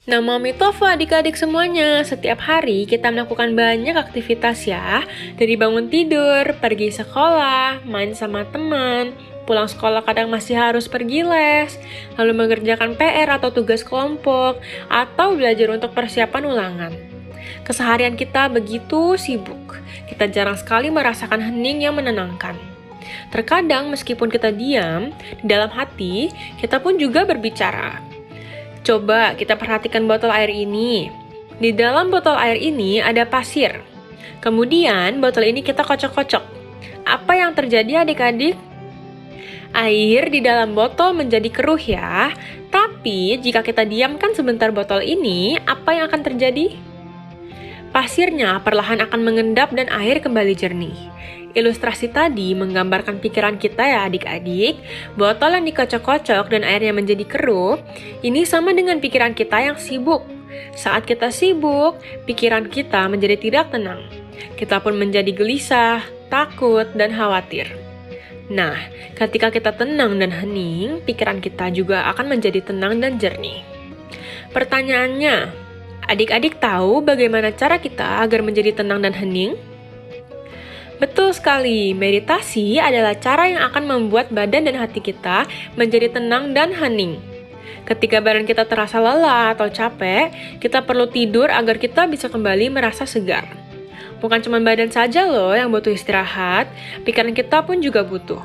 Nah, Mami Tova adik-adik semuanya, setiap hari kita melakukan banyak aktivitas ya. Dari bangun tidur, pergi sekolah, main sama teman, pulang sekolah kadang masih harus pergi les, lalu mengerjakan PR atau tugas kelompok, atau belajar untuk persiapan ulangan. Keseharian kita begitu sibuk, kita jarang sekali merasakan hening yang menenangkan. Terkadang meskipun kita diam, di dalam hati kita pun juga berbicara. Coba kita perhatikan botol air ini. Di dalam botol air ini ada pasir. Kemudian botol ini kita kocok-kocok. Apa yang terjadi adik-adik? Air di dalam botol menjadi keruh ya. Tapi jika kita diamkan sebentar botol ini, apa yang akan terjadi? Pasirnya perlahan akan mengendap dan air kembali jernih. Ilustrasi tadi menggambarkan pikiran kita ya adik-adik. Botol yang dikocok-kocok dan airnya menjadi keruh, ini sama dengan pikiran kita yang sibuk. Saat kita sibuk, pikiran kita menjadi tidak tenang. Kita pun menjadi gelisah, takut, dan khawatir. Nah, ketika kita tenang dan hening, pikiran kita juga akan menjadi tenang dan jernih. Pertanyaannya, adik-adik tahu bagaimana cara kita agar menjadi tenang dan hening? Betul sekali, meditasi adalah cara yang akan membuat badan dan hati kita menjadi tenang dan hening. Ketika badan kita terasa lelah atau capek, kita perlu tidur agar kita bisa kembali merasa segar. Bukan cuma badan saja loh yang butuh istirahat, pikiran kita pun juga butuh.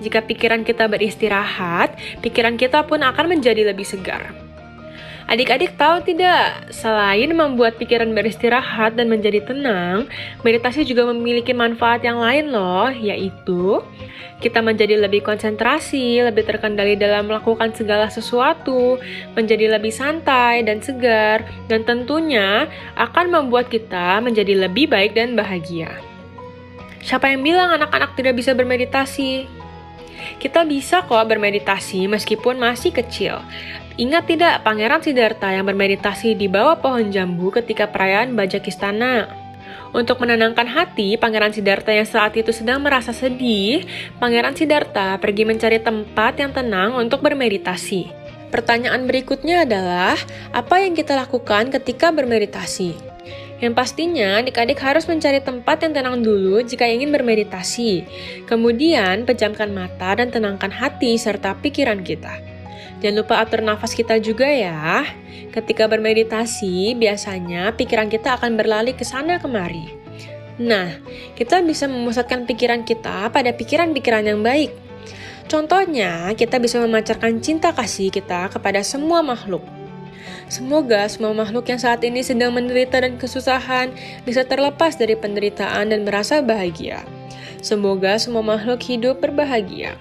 Jika pikiran kita beristirahat, pikiran kita pun akan menjadi lebih segar. Adik-adik tahu tidak, selain membuat pikiran beristirahat dan menjadi tenang, meditasi juga memiliki manfaat yang lain loh, yaitu kita menjadi lebih konsentrasi, lebih terkendali dalam melakukan segala sesuatu, menjadi lebih santai dan segar, dan tentunya akan membuat kita menjadi lebih baik dan bahagia. Siapa yang bilang anak-anak tidak bisa bermeditasi? Kita bisa kok bermeditasi meskipun masih kecil. Ingat tidak Pangeran Siddhartha yang bermeditasi di bawah pohon jambu ketika perayaan Bajak Istana? Untuk menenangkan hati Pangeran Siddhartha yang saat itu sedang merasa sedih, Pangeran Siddhartha pergi mencari tempat yang tenang untuk bermeditasi. Pertanyaan berikutnya adalah, apa yang kita lakukan ketika bermeditasi? Yang pastinya, adik-adik harus mencari tempat yang tenang dulu jika ingin bermeditasi. Kemudian, pejamkan mata dan tenangkan hati serta pikiran kita. Jangan lupa atur nafas kita juga ya. Ketika bermeditasi, biasanya pikiran kita akan berlari ke sana kemari. Nah, kita bisa memusatkan pikiran kita pada pikiran-pikiran yang baik. Contohnya, kita bisa memancarkan cinta kasih kita kepada semua makhluk. Semoga semua makhluk yang saat ini sedang menderita dan kesusahan bisa terlepas dari penderitaan dan merasa bahagia. Semoga semua makhluk hidup berbahagia.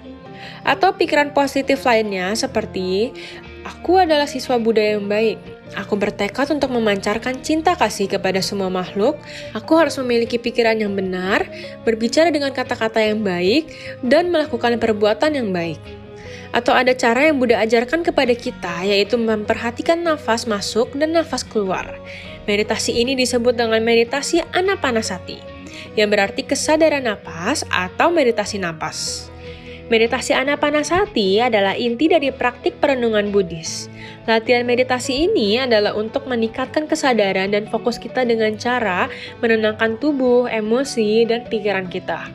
Atau pikiran positif lainnya seperti, aku adalah siswa budaya yang baik. Aku bertekad untuk memancarkan cinta kasih kepada semua makhluk. Aku harus memiliki pikiran yang benar, berbicara dengan kata-kata yang baik, dan melakukan perbuatan yang baik. Atau ada cara yang Buddha ajarkan kepada kita, yaitu memperhatikan nafas masuk dan nafas keluar. Meditasi ini disebut dengan meditasi Anapanasati, yang berarti kesadaran napas atau meditasi napas. Meditasi Anapanasati adalah inti dari praktik perenungan Buddhis. Latihan meditasi ini adalah untuk meningkatkan kesadaran dan fokus kita dengan cara menenangkan tubuh, emosi, dan pikiran kita.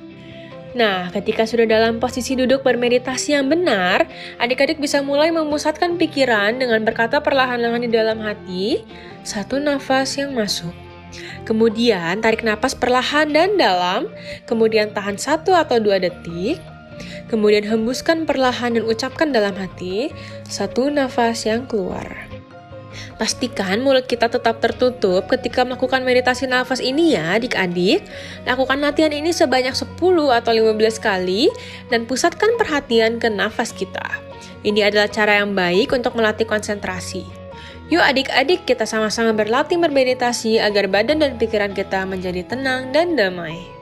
Nah, ketika sudah dalam posisi duduk bermeditasi yang benar, adik-adik bisa mulai memusatkan pikiran dengan berkata perlahan-lahan di dalam hati, satu nafas yang masuk. Kemudian tarik napas perlahan dan dalam, kemudian tahan 1 atau 2 detik, kemudian hembuskan perlahan dan ucapkan dalam hati, satu nafas yang keluar. Pastikan mulut kita tetap tertutup ketika melakukan meditasi nafas ini ya adik-adik. Lakukan latihan ini sebanyak 10 atau 15 kali dan pusatkan perhatian ke nafas kita. Ini adalah cara yang baik untuk melatih konsentrasi. Yuk adik-adik kita sama-sama berlatih bermeditasi agar badan dan pikiran kita menjadi tenang dan damai.